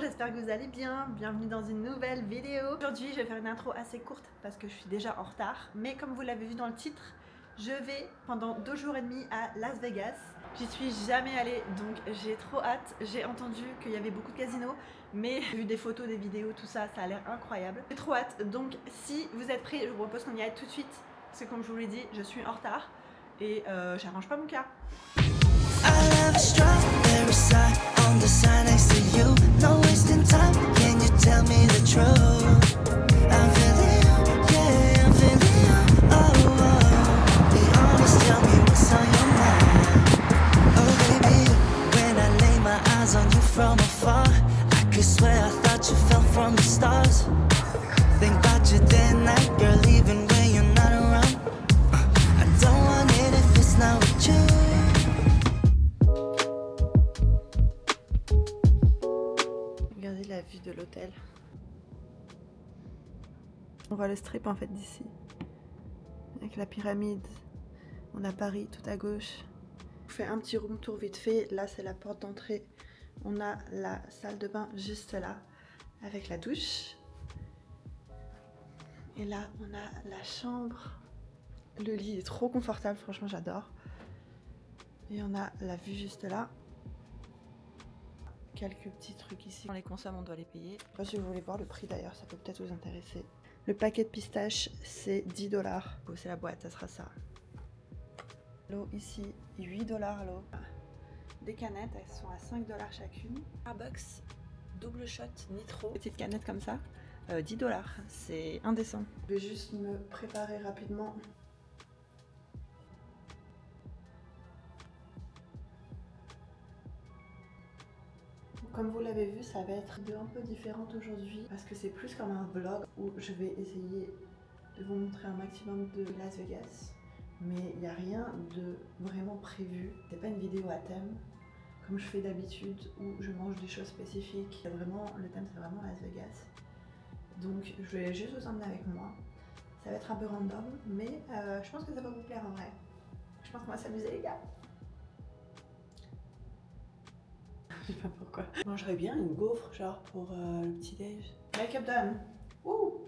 j'espère que vous allez bien. Bienvenue dans une nouvelle vidéo. Aujourd'hui, je vais faire une intro assez courte parce que je suis déjà en retard. Mais comme vous l'avez vu dans le titre, je vais pendant 2 jours et demi à Las Vegas. J'y suis jamais allée, donc j'ai trop hâte. J'ai entendu qu'il y avait beaucoup de casinos, mais j'ai vu des photos, des vidéos, tout ça, ça a l'air incroyable. J'ai trop hâte, donc si vous êtes prêts, je vous propose qu'on y aille tout de suite. Parce que comme je vous l'ai dit, je suis en retard et j'arrange pas mon cas. Regardez la vue de l'hôtel. On voit le strip en fait d'ici. Avec la pyramide. On a Paris tout à gauche. On fait un petit room tour vite fait. Là c'est la porte d'entrée. On a la salle de bain juste là. Avec la douche. Et là on a la chambre. Le lit est trop confortable, franchement j'adore. Et on a la vue juste là. Quelques petits trucs ici. On les consomme, on doit les payer. Je sais pas si vous voulez voir le prix d'ailleurs, ça peut peut-être vous intéresser. Le paquet de pistaches, c'est 10 $. Oh, c'est la boîte, ça sera ça. L'eau ici, 8 $ l'eau. Des canettes, elles sont à 5 $ chacune. Starbucks, double shot, nitro. Petite canette comme ça, 10 $. C'est indécent. Je vais juste me préparer rapidement. Comme vous l'avez vu, ça va être une vidéo un peu différente aujourd'hui parce que c'est plus comme un vlog où je vais essayer de vous montrer un maximum de Las Vegas. Mais il n'y a rien de vraiment prévu. C'est pas une vidéo à thème comme je fais d'habitude où je mange des choses spécifiques. Le thème c'est vraiment Las Vegas. Donc je vais juste vous emmener avec moi. Ça va être un peu random, mais je pense que ça va vous plaire en vrai. Je pense qu'on va s'amuser les gars. Je sais pas pourquoi. Je mangerais bien une gaufre, genre pour le petit-déj. Make-up done. Ouh.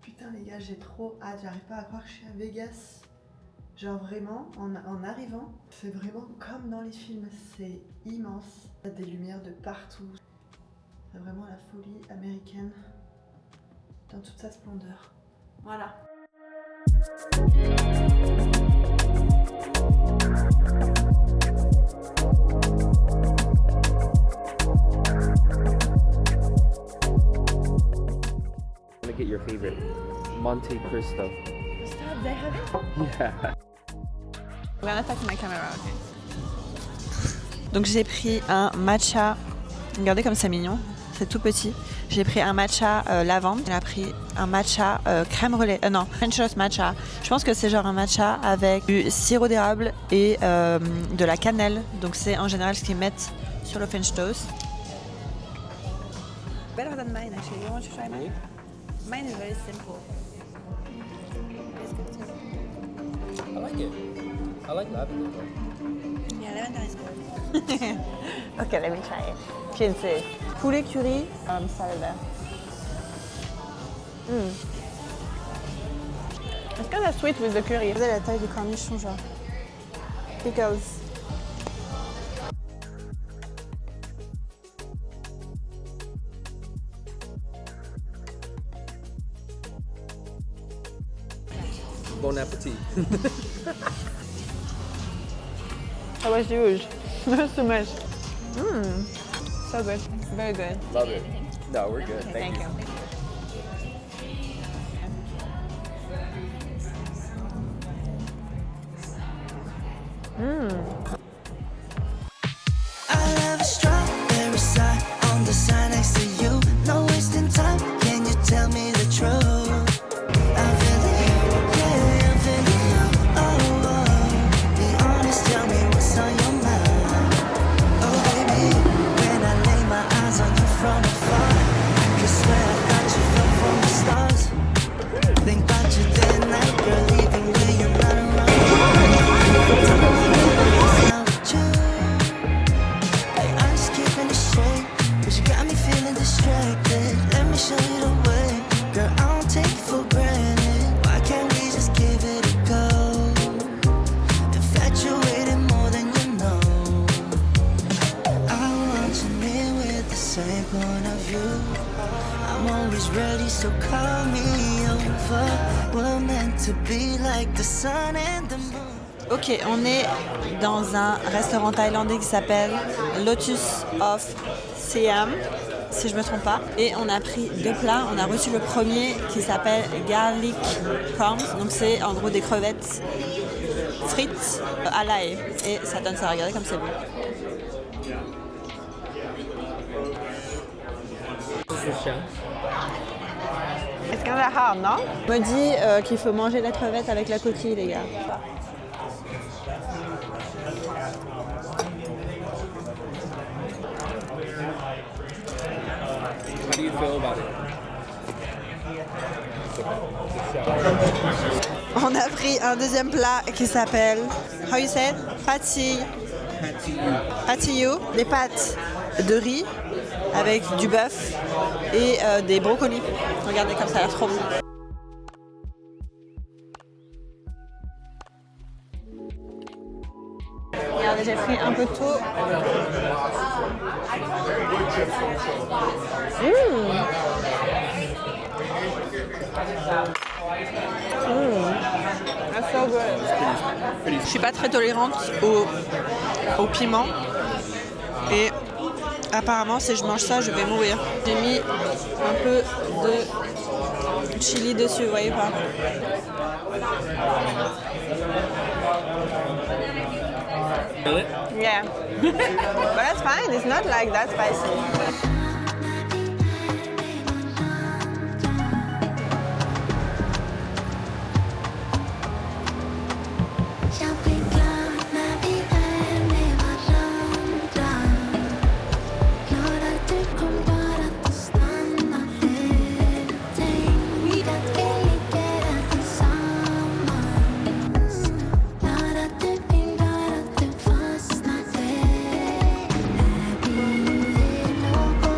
Putain les gars, j'ai trop hâte. J'arrive pas à croire que je suis à Vegas. Genre vraiment, en arrivant, c'est vraiment comme dans les films. C'est immense. Il y a des lumières de partout. C'est vraiment la folie américaine dans toute sa splendeur. Voilà. Get your favorite, Monte Cristo. Stop, they have it? Yeah. I'm gonna take my camera, okay. Donc j'ai pris un matcha. Regardez comme c'est mignon, c'est tout petit. J'ai pris un matcha lavande. Elle a pris un matcha crème relais. Non, French toast matcha. Je pense que c'est genre un matcha avec du sirop d'érable et de la cannelle. Donc c'est en général ce qu'ils mettent sur le French toast. Better than mine actually. You want to try mine? Mine is very simple. I like it. I like lavender though. Yeah, lavender is good. Okay, let me try it. Tu sais, poulet curry, salade. It's kind of sweet with the curry. Regardez la taille du cornichon, genre. Pickles. Bon appetit. That was huge. That's too much. So good. Very good. Love it. No, we're good. Okay, Thank you. Think about you day and night, girl, leaving when you're not around. point of view. I'm always ready, so call me over. We're meant to be like the sun and the moon. Ok, on est dans un restaurant thaïlandais qui s'appelle Lotus of Siam, si je me trompe pas. Et on a pris 2 plats. On a reçu le premier qui s'appelle Garlic Prawns. Donc c'est en gros des crevettes frites à l'ail. Et ça donne ça, regardez comme c'est beau. Est-ce qu'on a hard, non? On me dit qu'il faut manger la crevette avec la coquille, les gars. How do you feel about it? On a pris un deuxième plat qui s'appelle, how you say it? Patiyu. Des pâtes de riz avec du bœuf et des brocolis. Regardez comme ça a l'air trop bon. Regardez, j'ai pris un peu de tout. That's so good. Je suis pas très tolérante au piment et apparemment si je mange ça je vais mourir. J'ai mis un peu de chili dessus, vous voyez pas? Feel it? Yeah. But that's fine, it's not like that spicy. Loco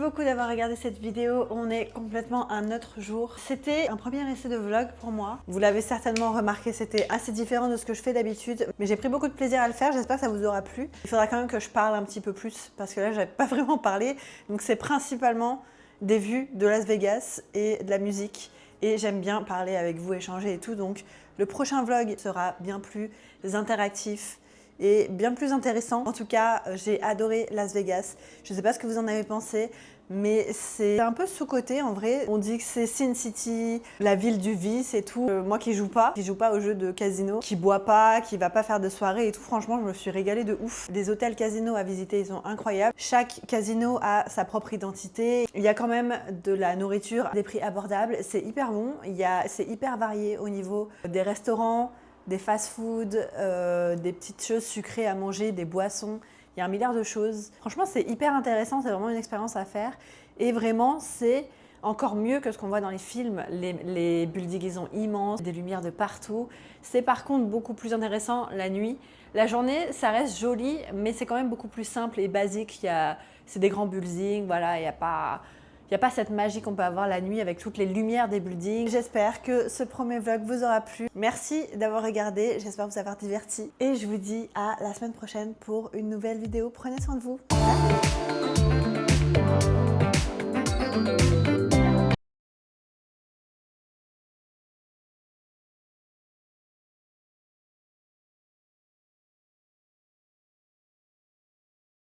beaucoup d'avoir regardé cette vidéo. On est complètement un autre jour. C'était un premier essai de vlog pour moi. Vous l'avez certainement remarqué, c'était assez différent de ce que je fais d'habitude. Mais j'ai pris beaucoup de plaisir à le faire. J'espère que ça vous aura plu. Il faudra quand même que je parle un petit peu plus parce que là, j'avais pas vraiment parlé. Donc c'est principalement des vues de Las Vegas et de la musique. Et j'aime bien parler avec vous, échanger et tout. Donc le prochain vlog sera bien plus interactif et bien plus intéressant. En tout cas, j'ai adoré Las Vegas. Je ne sais pas ce que vous en avez pensé, mais c'est un peu sous-coté en vrai. On dit que c'est Sin City, la ville du vice et tout. Moi qui joue pas au jeu de casino, qui boit pas, qui va pas faire de soirée et tout, franchement, je me suis régalée de ouf. Les hôtels casinos à visiter, ils sont incroyables. Chaque casino a sa propre identité. Il y a quand même de la nourriture à des prix abordables. C'est hyper bon. C'est hyper varié au niveau des restaurants, des fast-food, des petites choses sucrées à manger, des boissons. Il y a 1 milliard de choses. Franchement, c'est hyper intéressant, c'est vraiment une expérience à faire. Et vraiment, c'est encore mieux que ce qu'on voit dans les films. Les buildings, ils sont immenses, des lumières de partout. C'est par contre beaucoup plus intéressant la nuit. La journée, ça reste joli, mais c'est quand même beaucoup plus simple et basique. C'est des grands buildings, voilà, il n'y a pas cette magie qu'on peut avoir la nuit avec toutes les lumières des buildings. J'espère que ce premier vlog vous aura plu. Merci d'avoir regardé, j'espère vous avoir diverti. Et je vous dis à la semaine prochaine pour une nouvelle vidéo. Prenez soin de vous. Bye.